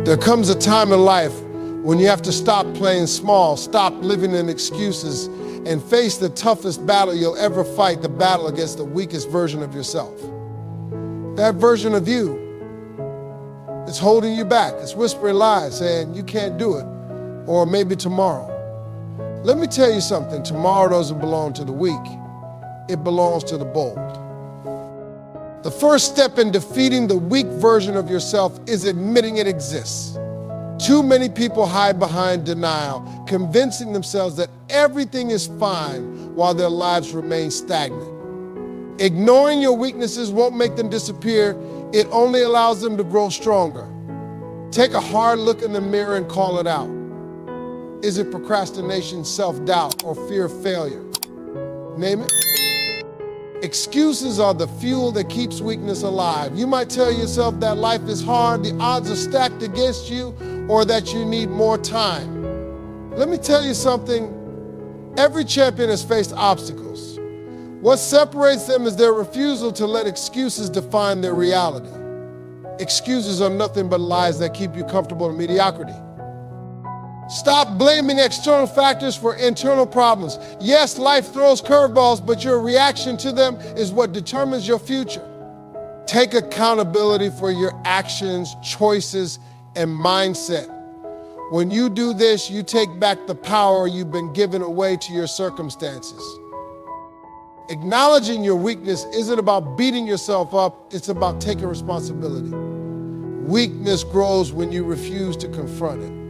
There comes a time in life when you have to stop playing small, stop living in excuses, and face the toughest battle you'll ever fight, the battle against the weakest version of yourself. That version of you is holding you back. It's whispering lies saying you can't do it, or maybe tomorrow. Let me tell you something, tomorrow doesn't belong to the weak. It belongs to the bold. The first step in defeating the weak version of yourself is admitting it exists. Too many people hide behind denial, convincing themselves that everything is fine while their lives remain stagnant. Ignoring your weaknesses won't make them disappear. It only allows them to grow stronger. Take a hard look in the mirror and call it out. Is it procrastination, self-doubt, or fear of failure? Name it. Excuses are the fuel that keeps weakness alive. You might tell yourself that life is hard, the odds are stacked against you, or that you need more time. Let me tell you something. Every champion has faced obstacles. What separates them is their refusal to let excuses define their reality. Excuses are nothing but lies that keep you comfortable in mediocrity. Stop blaming external factors for internal problems. Yes, life throws curveballs, but your reaction to them is what determines your future. Take accountability for your actions, choices, and mindset. When you do this, you take back the power you've been given away to your circumstances. Acknowledging your weakness isn't about beating yourself up, it's about taking responsibility. Weakness grows when you refuse to confront it.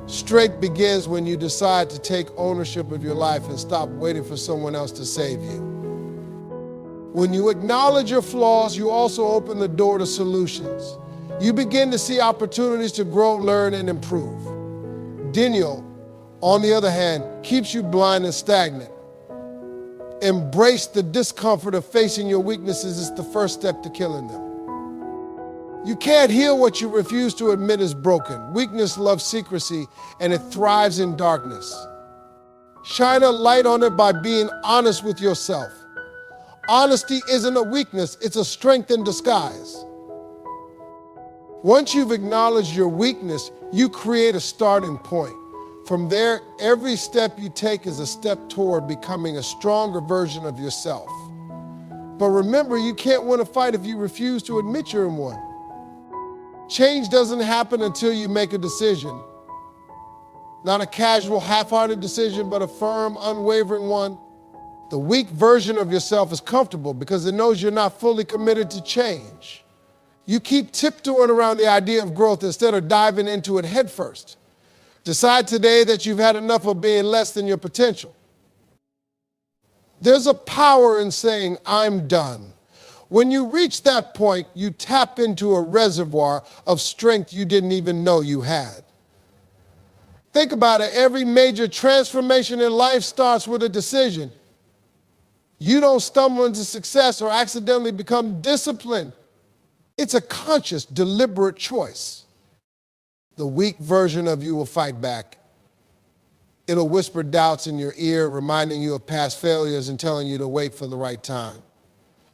Strength begins when you decide to take ownership of your life and stop waiting for someone else to save you. When you acknowledge your flaws, you also open the door to solutions. You begin to see opportunities to grow, learn, and improve. Denial, on the other hand, keeps you blind and stagnant. Embrace the discomfort of facing your weaknesses is the first step to killing them. You can't heal what you refuse to admit is broken. Weakness loves secrecy, and it thrives in darkness. Shine a light on it by being honest with yourself. Honesty isn't a weakness, it's a strength in disguise. Once you've acknowledged your weakness, you create a starting point. From there, every step you take is a step toward becoming a stronger version of yourself. But remember, you can't win a fight if you refuse to admit you're in one. Change doesn't happen until you make a decision. Not a casual, half-hearted decision, but a firm, unwavering one. The weak version of yourself is comfortable because it knows you're not fully committed to change. You keep tiptoeing around the idea of growth instead of diving into it headfirst. Decide today that you've had enough of being less than your potential. There's a power in saying, I'm done. When you reach that point, you tap into a reservoir of strength you didn't even know you had. Think about it. Every major transformation in life starts with a decision. You don't stumble into success or accidentally become disciplined. It's a conscious, deliberate choice. The weak version of you will fight back. It'll whisper doubts in your ear, reminding you of past failures and telling you to wait for the right time.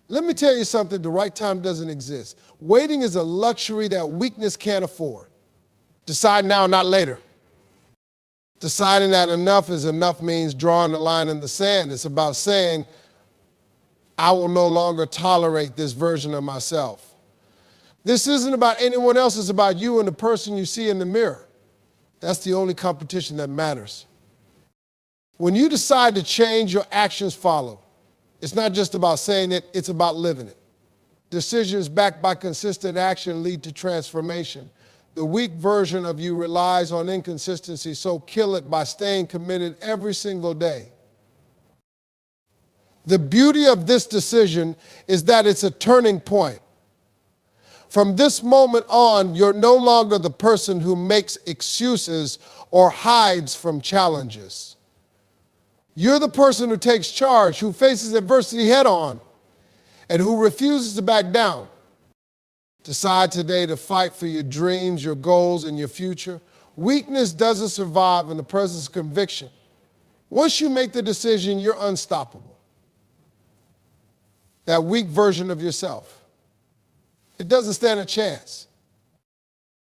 Let me tell you something, the right time doesn't exist. Waiting is a luxury that weakness can't afford. Decide now, not later. Deciding that enough is enough means drawing the line in the sand. It's about saying, I will no longer tolerate this version of myself. This isn't about anyone else, it's about you and the person you see in the mirror. That's the only competition that matters. When you decide to change, your actions follow. It's not just about saying it, it's about living it. Decisions backed by consistent action lead to transformation. The weak version of you relies on inconsistency, so kill it by staying committed every single day. The beauty of this decision is that it's a turning point. From this moment on, you're no longer the person who makes excuses or hides from challenges. You're the person who takes charge, who faces adversity head on, and who refuses to back down. Decide today to fight for your dreams, your goals, and your future. Weakness doesn't survive in the presence of conviction. Once you make the decision, you're unstoppable. That weak version of yourself, it doesn't stand a chance.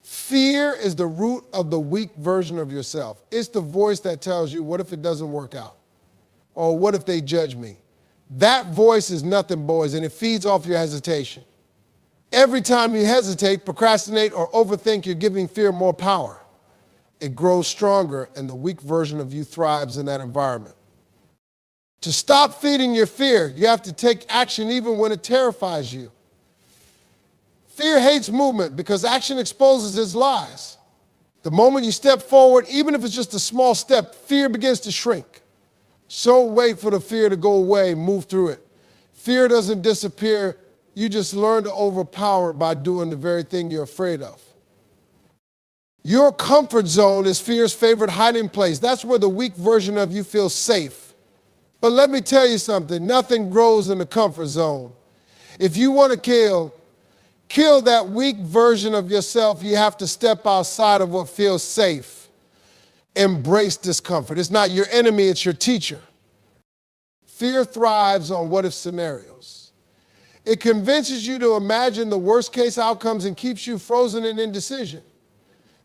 Fear is the root of the weak version of yourself. It's the voice that tells you, what if it doesn't work out? Or what if they judge me? That voice is nothing, boys, and it feeds off your hesitation. Every time you hesitate, procrastinate, or overthink, you're giving fear more power. It grows stronger, and the weak version of you thrives in that environment. To stop feeding your fear, you have to take action even when it terrifies you. Fear hates movement because action exposes its lies. The moment you step forward, even if it's just a small step, fear begins to shrink. So wait for the fear to go away, move through it. Fear doesn't disappear. You just learn to overpower it by doing the very thing you're afraid of. Your comfort zone is fear's favorite hiding place. That's where the weak version of you feels safe. But let me tell you something, nothing grows in the comfort zone. If you want to kill that weak version of yourself, you have to step outside of what feels safe. Embrace discomfort. It's not your enemy, it's your teacher. Fear thrives on what-if scenarios. It convinces you to imagine the worst-case outcomes and keeps you frozen in indecision.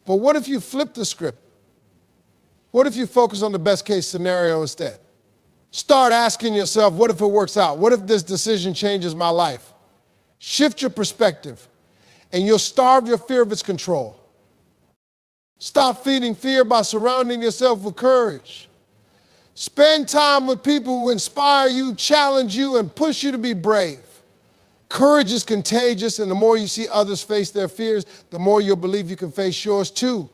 But what if you flip the script? What if you focus on the best-case scenario instead? Start asking yourself, what if it works out? What if this decision changes my life? Shift your perspective, and you'll starve your fear of its control. Stop feeding fear by surrounding yourself with courage. Spend time with people who inspire you, challenge you, and push you to be brave. Courage is contagious, and the more you see others face their fears, the more you'll believe you can face yours too.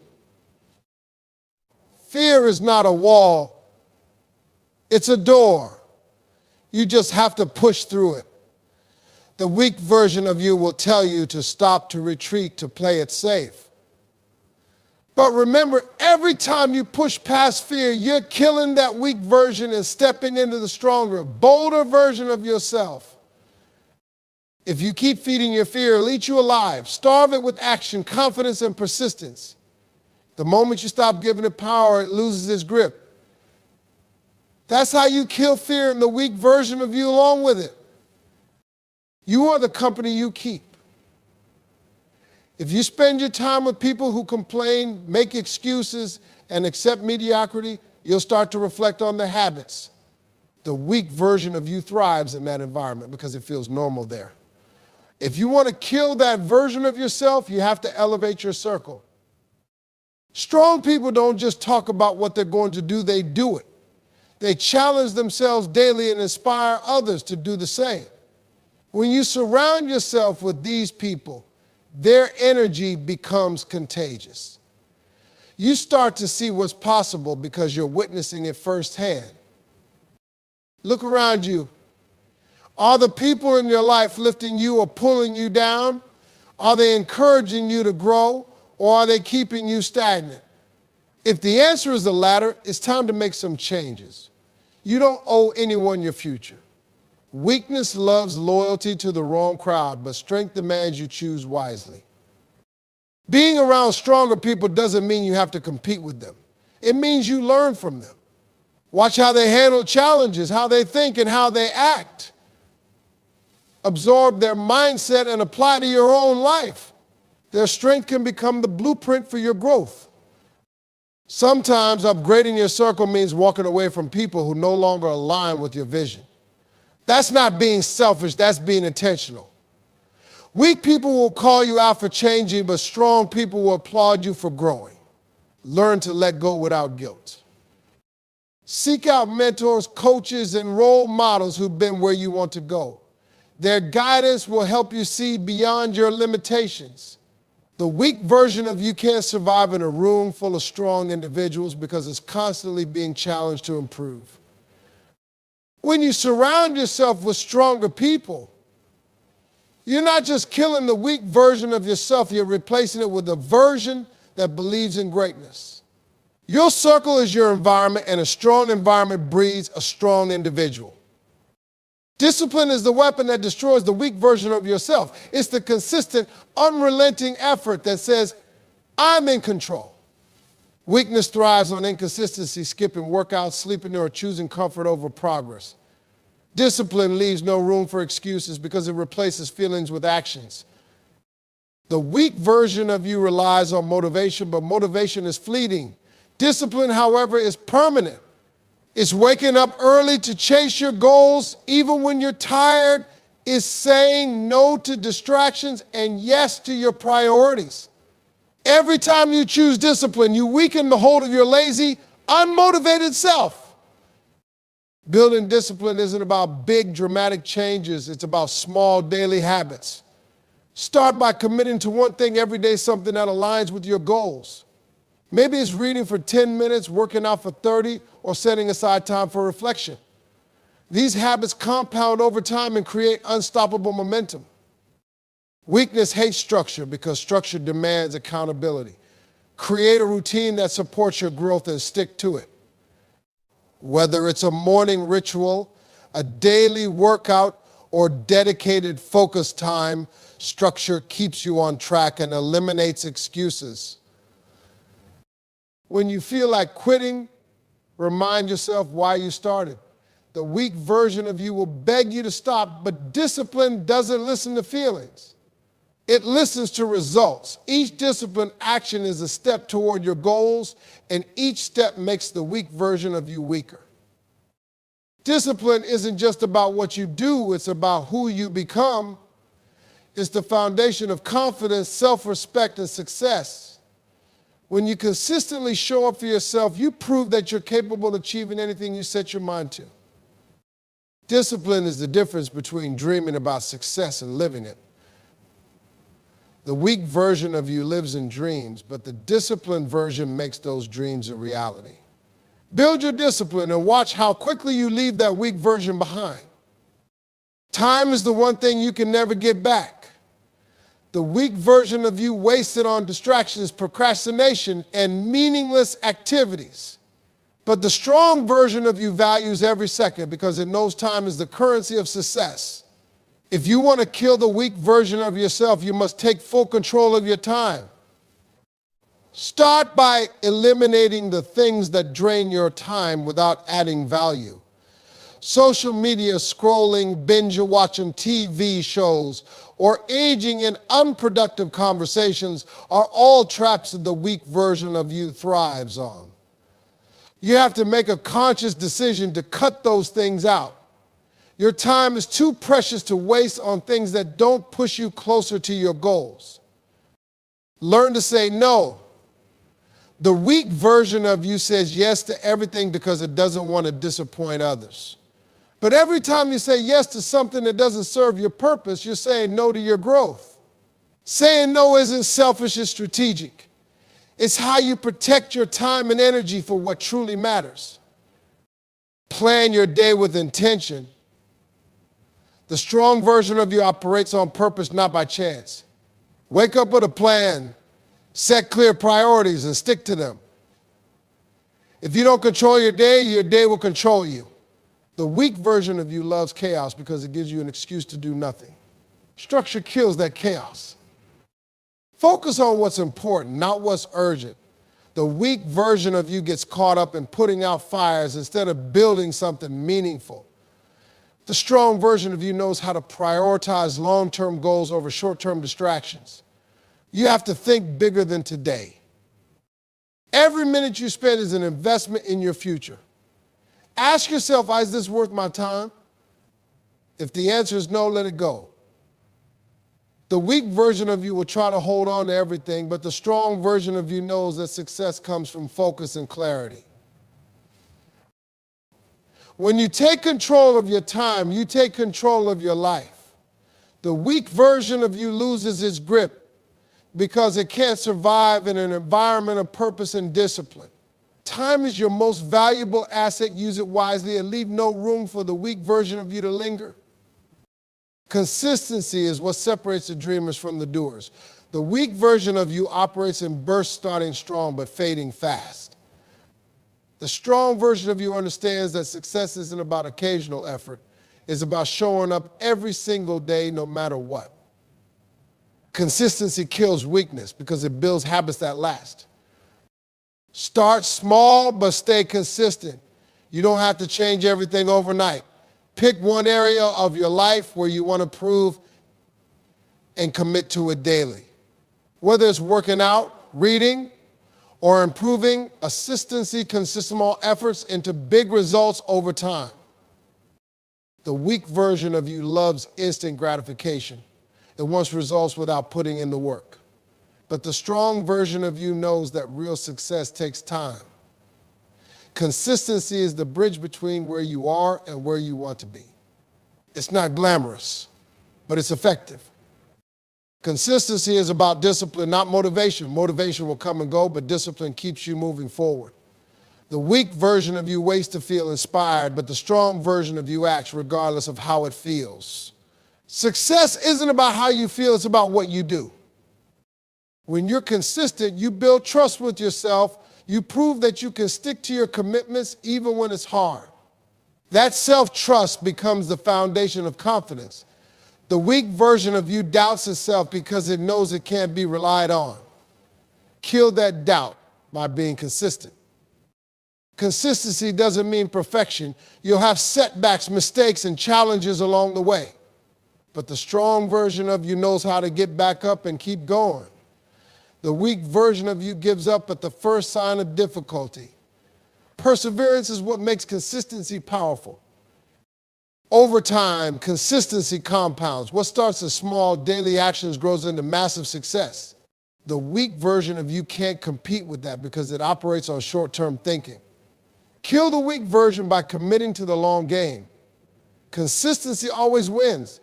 Fear is not a wall. It's a door. You just have to push through it. The weak version of you will tell you to stop, to retreat, to play it safe. But remember, every time you push past fear, you're killing that weak version and stepping into the stronger, bolder version of yourself. If you keep feeding your fear, it'll eat you alive. Starve it with action, confidence, and persistence. The moment you stop giving it power, it loses its grip. That's how you kill fear and the weak version of you along with it. You are the company you keep. If you spend your time with people who complain, make excuses, and accept mediocrity, you'll start to reflect on their habits. The weak version of you thrives in that environment because it feels normal there. If you want to kill that version of yourself, you have to elevate your circle. Strong people don't just talk about what they're going to do, they do it. They challenge themselves daily and inspire others to do the same. When you surround yourself with these people, their energy becomes contagious. You start to see what's possible because you're witnessing it firsthand. Look around you. Are the people in your life lifting you or pulling you down? Are they encouraging you to grow, or are they keeping you stagnant? If the answer is the latter, it's time to make some changes. You don't owe anyone your future. Weakness loves loyalty to the wrong crowd, but strength demands you choose wisely. Being around stronger people doesn't mean you have to compete with them. It means you learn from them. Watch how they handle challenges, how they think, and how they act. Absorb their mindset and apply to your own life. Their strength can become the blueprint for your growth. Sometimes upgrading your circle means walking away from people who no longer align with your vision. That's not being selfish, that's being intentional. Weak people will call you out for changing, but strong people will applaud you for growing. Learn to let go without guilt. Seek out mentors, coaches, and role models who've been where you want to go. Their guidance will help you see beyond your limitations. The weak version of you can't survive in a room full of strong individuals because it's constantly being challenged to improve. When you surround yourself with stronger people, you're not just killing the weak version of yourself, you're replacing it with a version that believes in greatness. Your circle is your environment, and a strong environment breeds a strong individual. Discipline is the weapon that destroys the weak version of yourself. It's the consistent, unrelenting effort that says, I'm in control. Weakness thrives on inconsistency, skipping workouts, sleeping, or choosing comfort over progress. Discipline leaves no room for excuses because it replaces feelings with actions. The weak version of you relies on motivation, but motivation is fleeting. Discipline, however, is permanent. It's waking up early to chase your goals, even when you're tired. It's saying no to distractions and yes to your priorities. Every time you choose discipline, you weaken the hold of your lazy, unmotivated self. Building discipline isn't about big, dramatic changes. It's about small daily habits. Start by committing to one thing every day, something that aligns with your goals. Maybe it's reading for 10 minutes, working out for 30, or setting aside time for reflection. These habits compound over time and create unstoppable momentum. Weakness hates structure because structure demands accountability. Create a routine that supports your growth and stick to it. Whether it's a morning ritual, a daily workout, or dedicated focus time, structure keeps you on track and eliminates excuses. When you feel like quitting, remind yourself why you started. The weak version of you will beg you to stop, but discipline doesn't listen to feelings. It listens to results. Each disciplined action is a step toward your goals, and each step makes the weak version of you weaker. Discipline isn't just about what you do, it's about who you become. It's the foundation of confidence, self-respect, and success. When you consistently show up for yourself, you prove that you're capable of achieving anything you set your mind to. Discipline is the difference between dreaming about success and living it. The weak version of you lives in dreams, but the disciplined version makes those dreams a reality. Build your discipline and watch how quickly you leave that weak version behind. Time is the one thing you can never get back. The weak version of you wasted on distractions, procrastination, and meaningless activities. But the strong version of you values every second because it knows time is the currency of success. If you want to kill the weak version of yourself, you must take full control of your time. Start by eliminating the things that drain your time without adding value. Social media scrolling, binge-watching TV shows, or engaging in unproductive conversations are all traps that the weak version of you thrives on. You have to make a conscious decision to cut those things out. Your time is too precious to waste on things that don't push you closer to your goals. Learn to say no. The weak version of you says yes to everything because it doesn't want to disappoint others. But every time you say yes to something that doesn't serve your purpose, you're saying no to your growth. Saying no isn't selfish, it's strategic. It's how you protect your time and energy for what truly matters. Plan your day with intention. The strong version of you operates on purpose, not by chance. Wake up with a plan. Set clear priorities and stick to them. If you don't control your day will control you. The weak version of you loves chaos because it gives you an excuse to do nothing. Structure kills that chaos. Focus on what's important, not what's urgent. The weak version of you gets caught up in putting out fires instead of building something meaningful. The strong version of you knows how to prioritize long-term goals over short-term distractions. You have to think bigger than today. Every minute you spend is an investment in your future. Ask yourself, is this worth my time? If the answer is no, let it go. The weak version of you will try to hold on to everything, but the strong version of you knows that success comes from focus and clarity. When you take control of your time, you take control of your life. The weak version of you loses its grip because it can't survive in an environment of purpose and discipline. Time is your most valuable asset. Use it wisely and leave no room for the weak version of you to linger. Consistency is what separates the dreamers from the doers. The weak version of you operates in bursts, starting strong but fading fast. The strong version of you understands that success isn't about occasional effort. It's about showing up every single day, no matter what. Consistency kills weakness because it builds habits that last. Start small, but stay consistent. You don't have to change everything overnight. Pick one area of your life where you want to improve and commit to it daily. Whether it's working out, reading, or improving, consistency consists small efforts into big results over time. The weak version of you loves instant gratification. It wants results without putting in the work. But the strong version of you knows that real success takes time. Consistency is the bridge between where you are and where you want to be. It's not glamorous, but it's effective. Consistency is about discipline, not motivation. Motivation will come and go, but discipline keeps you moving forward. The weak version of you waits to feel inspired, but the strong version of you acts regardless of how it feels. Success isn't about how you feel, it's about what you do. When you're consistent, you build trust with yourself. You prove that you can stick to your commitments even when it's hard. That self-trust becomes the foundation of confidence. The weak version of you doubts itself because it knows it can't be relied on. Kill that doubt by being consistent. Consistency doesn't mean perfection. You'll have setbacks, mistakes, and challenges along the way. But the strong version of you knows how to get back up and keep going. The weak version of you gives up at the first sign of difficulty. Perseverance is what makes consistency powerful. Over time, consistency compounds. What starts as small daily actions grows into massive success. The weak version of you can't compete with that because it operates on short-term thinking. Kill the weak version by committing to the long game. Consistency always wins.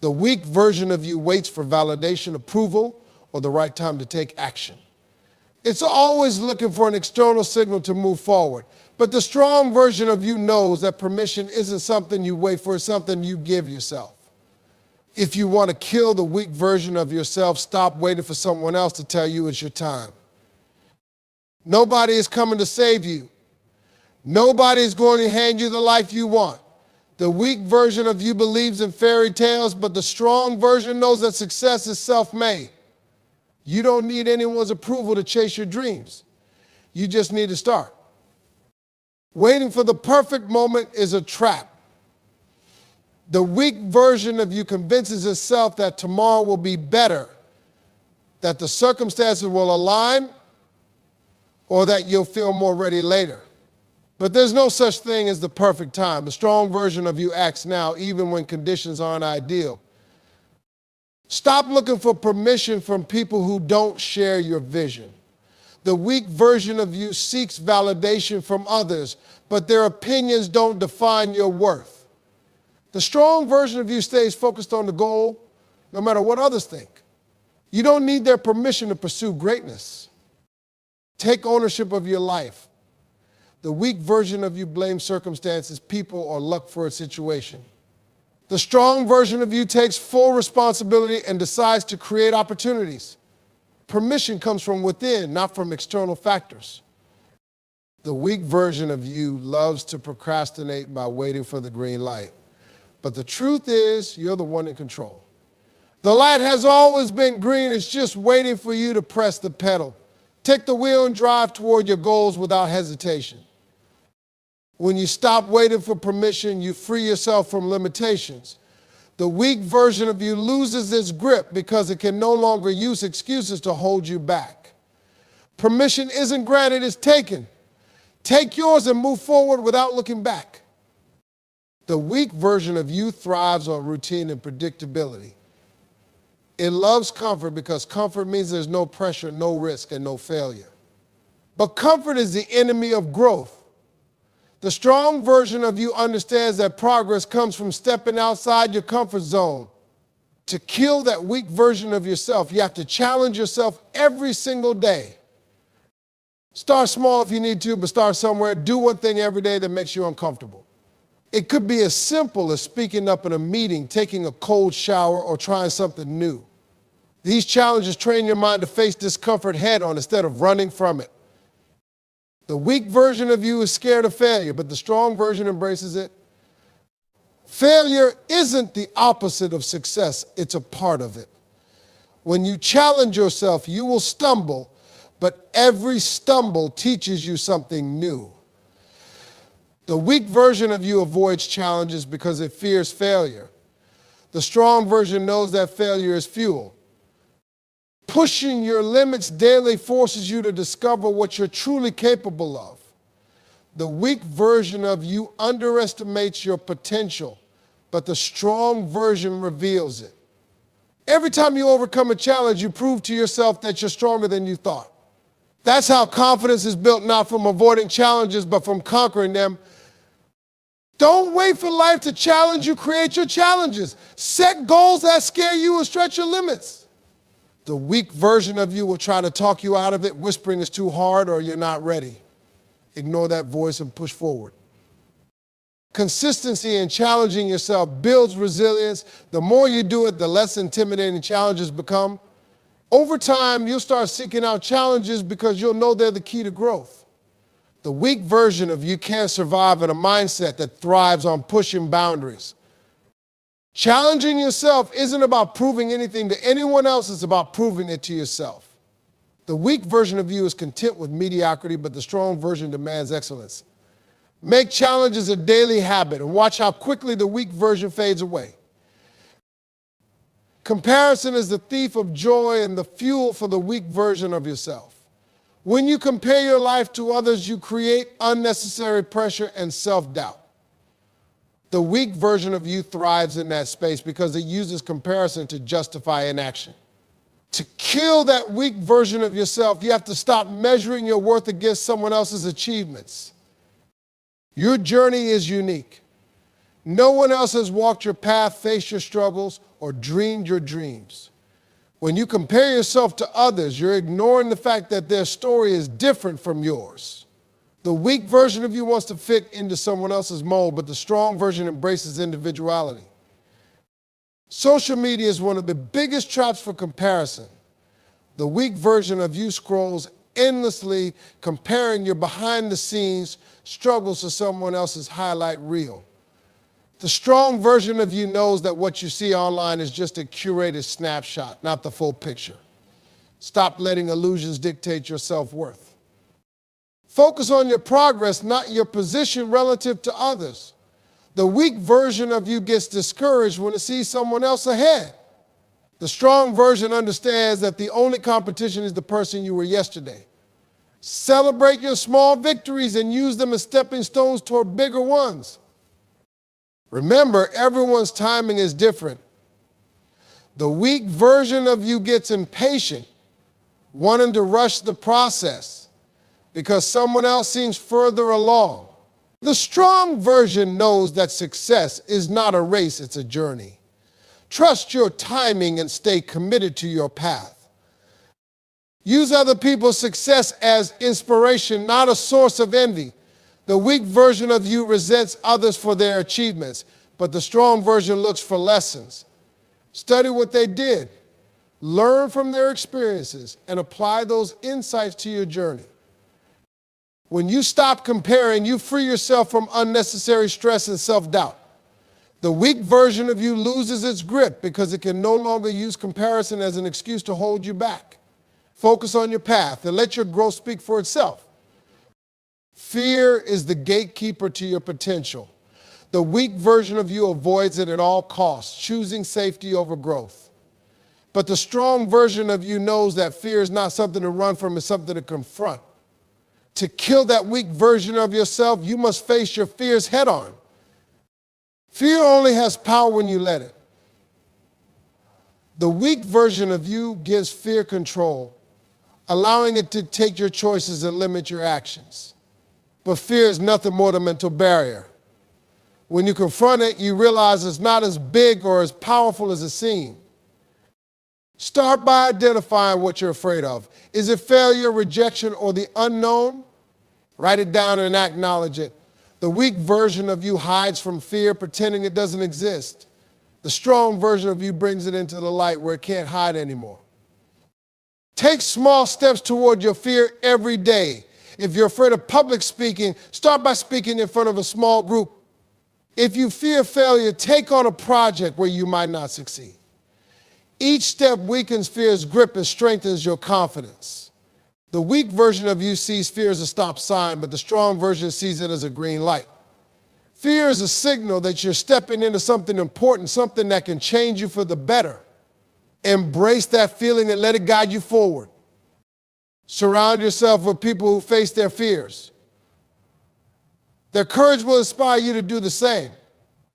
The weak version of you waits for validation, approval, or the right time to take action. It's always looking for an external signal to move forward. But the strong version of you knows that permission isn't something you wait for, it's something you give yourself. If you want to kill the weak version of yourself, stop waiting for someone else to tell you it's your time. Nobody is coming to save you. Nobody is going to hand you the life you want. The weak version of you believes in fairy tales, but the strong version knows that success is self-made. You don't need anyone's approval to chase your dreams. You just need to start. Waiting for the perfect moment is a trap. The weak version of you convinces itself that tomorrow will be better, that the circumstances will align, or that you'll feel more ready later. But there's no such thing as the perfect time. The strong version of you acts now, even when conditions aren't ideal. Stop looking for permission from people who don't share your vision. The weak version of you seeks validation from others, but their opinions don't define your worth. The strong version of you stays focused on the goal, no matter what others think. You don't need their permission to pursue greatness. Take ownership of your life. The weak version of you blames circumstances, people, or luck for a situation. The strong version of you takes full responsibility and decides to create opportunities. Permission comes from within, not from external factors. The weak version of you loves to procrastinate by waiting for the green light. But the truth is, you're the one in control. The light has always been green. It's just waiting for you to press the pedal. Take the wheel and drive toward your goals without hesitation. When you stop waiting for permission, you free yourself from limitations. The weak version of you loses its grip because it can no longer use excuses to hold you back. Permission isn't granted, it's taken. Take yours and move forward without looking back. The weak version of you thrives on routine and predictability. It loves comfort because comfort means there's no pressure, no risk, and no failure. But comfort is the enemy of growth. The strong version of you understands that progress comes from stepping outside your comfort zone. To kill that weak version of yourself, you have to challenge yourself every single day. Start small if you need to, but start somewhere. Do one thing every day that makes you uncomfortable. It could be as simple as speaking up in a meeting, taking a cold shower, or trying something new. These challenges train your mind to face discomfort head on instead of running from it. The weak version of you is scared of failure, but the strong version embraces it. Failure isn't the opposite of success, it's a part of it. When you challenge yourself, you will stumble, but every stumble teaches you something new. The weak version of you avoids challenges because it fears failure. The strong version knows that failure is fuel. Pushing your limits daily forces you to discover what you're truly capable of. The weak version of you underestimates your potential, but the strong version reveals it. Every time you overcome a challenge, you prove to yourself that you're stronger than you thought. That's how confidence is built, not from avoiding challenges, but from conquering them. Don't wait for life to challenge you, create your challenges. Set goals that scare you and stretch your limits. The weak version of you will try to talk you out of it, whispering it's too hard or you're not ready. Ignore that voice and push forward. Consistency in challenging yourself builds resilience. The more you do it, the less intimidating challenges become. Over time, you'll start seeking out challenges because you'll know they're the key to growth. The weak version of you can't survive in a mindset that thrives on pushing boundaries. Challenging yourself isn't about proving anything to anyone else, it's about proving it to yourself. The weak version of you is content with mediocrity, but the strong version demands excellence. Make challenges a daily habit and watch how quickly the weak version fades away. Comparison is the thief of joy and the fuel for the weak version of yourself. When you compare your life to others, you create unnecessary pressure and self-doubt. The weak version of you thrives in that space because it uses comparison to justify inaction. To kill that weak version of yourself, you have to stop measuring your worth against someone else's achievements. Your journey is unique. No one else has walked your path, faced your struggles, or dreamed your dreams. When you compare yourself to others, you're ignoring the fact that their story is different from yours. The weak version of you wants to fit into someone else's mold, but the strong version embraces individuality. Social media is one of the biggest traps for comparison. The weak version of you scrolls endlessly, comparing your behind-the-scenes struggles to someone else's highlight reel. The strong version of you knows that what you see online is just a curated snapshot, not the full picture. Stop letting illusions dictate your self-worth. Focus on your progress, not your position relative to others. The weak version of you gets discouraged when it sees someone else ahead. The strong version understands that the only competition is the person you were yesterday. Celebrate your small victories and use them as stepping stones toward bigger ones. Remember, everyone's timing is different. The weak version of you gets impatient, wanting to rush the process because someone else seems further along. The strong version knows that success is not a race, it's a journey. Trust your timing and stay committed to your path. Use other people's success as inspiration, not a source of envy. The weak version of you resents others for their achievements, but the strong version looks for lessons. Study what they did, learn from their experiences, and apply those insights to your journey. When you stop comparing, you free yourself from unnecessary stress and self-doubt. The weak version of you loses its grip because it can no longer use comparison as an excuse to hold you back. Focus on your path and let your growth speak for itself. Fear is the gatekeeper to your potential. The weak version of you avoids it at all costs, choosing safety over growth. But the strong version of you knows that fear is not something to run from, it's something to confront. To kill that weak version of yourself, you must face your fears head on. Fear only has power when you let it. The weak version of you gives fear control, allowing it to take your choices and limit your actions. But fear is nothing more than a mental barrier. When you confront it, you realize it's not as big or as powerful as it seems. Start by identifying what you're afraid of. Is it failure, rejection, or the unknown? Write it down and acknowledge it. The weak version of you hides from fear, pretending it doesn't exist. The strong version of you brings it into the light where it can't hide anymore. Take small steps toward your fear every day. If you're afraid of public speaking, start by speaking in front of a small group. If you fear failure, take on a project where you might not succeed. Each step weakens fear's grip and strengthens your confidence. The weak version of you sees fear as a stop sign, but the strong version sees it as a green light. Fear is a signal that you're stepping into something important, something that can change you for the better. Embrace that feeling and let it guide you forward. Surround yourself with people who face their fears. Their courage will inspire you to do the same.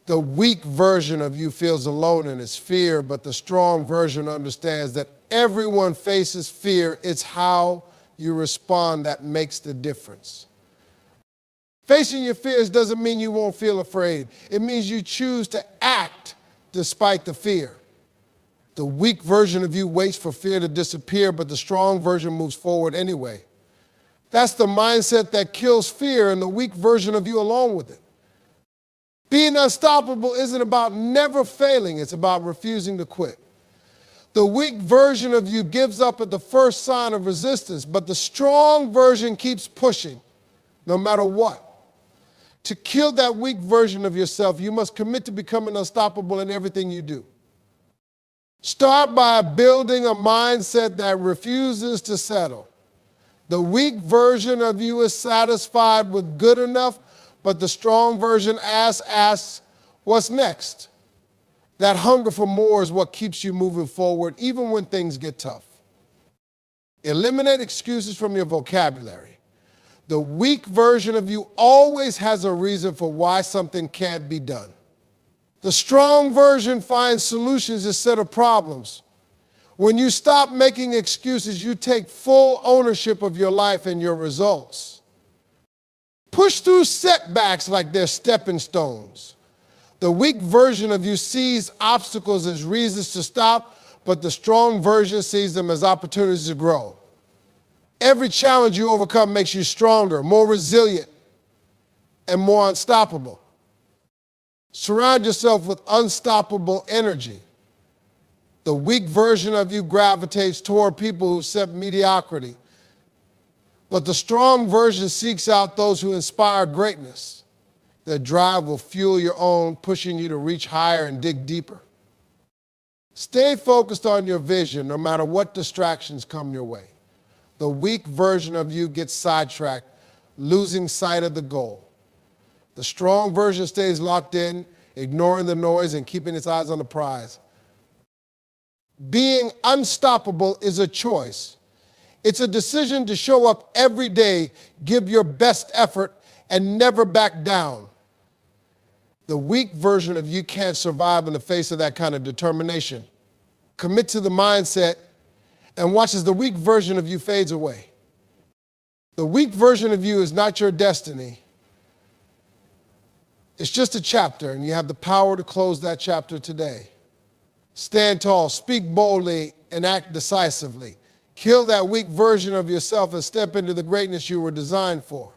The weak version of you feels alone in its fear, but the strong version understands that everyone faces fear. It's how you respond that makes the difference. Facing your fears doesn't mean you won't feel afraid. It means you choose to act despite the fear. The weak version of you waits for fear to disappear, but the strong version moves forward anyway. That's the mindset that kills fear, and the weak version of you along with it. Being unstoppable isn't about never failing. It's about refusing to quit. The weak version of you gives up at the first sign of resistance, but the strong version keeps pushing, no matter what. To kill that weak version of yourself, you must commit to becoming unstoppable in everything you do. Start by building a mindset that refuses to settle. The weak version of you is satisfied with good enough, but the strong version asks, what's next? That hunger for more is what keeps you moving forward, even when things get tough. Eliminate excuses from your vocabulary. The weak version of you always has a reason for why something can't be done. The strong version finds solutions instead of problems. When you stop making excuses, you take full ownership of your life and your results. Push through setbacks like they're stepping stones. The weak version of you sees obstacles as reasons to stop, but the strong version sees them as opportunities to grow. Every challenge you overcome makes you stronger, more resilient, and more unstoppable. Surround yourself with unstoppable energy. The weak version of you gravitates toward people who accept mediocrity, but the strong version seeks out those who inspire greatness. Their drive will fuel your own, pushing you to reach higher and dig deeper. Stay focused on your vision no matter what distractions come your way. The weak version of you gets sidetracked, losing sight of the goal. The strong version stays locked in, ignoring the noise and keeping its eyes on the prize. Being unstoppable is a choice. It's a decision to show up every day, give your best effort, and never back down. The weak version of you can't survive in the face of that kind of determination. Commit to the mindset and watch as the weak version of you fades away. The weak version of you is not your destiny. It's just a chapter, and you have the power to close that chapter today. Stand tall, speak boldly, and act decisively. Kill that weak version of yourself and step into the greatness you were designed for.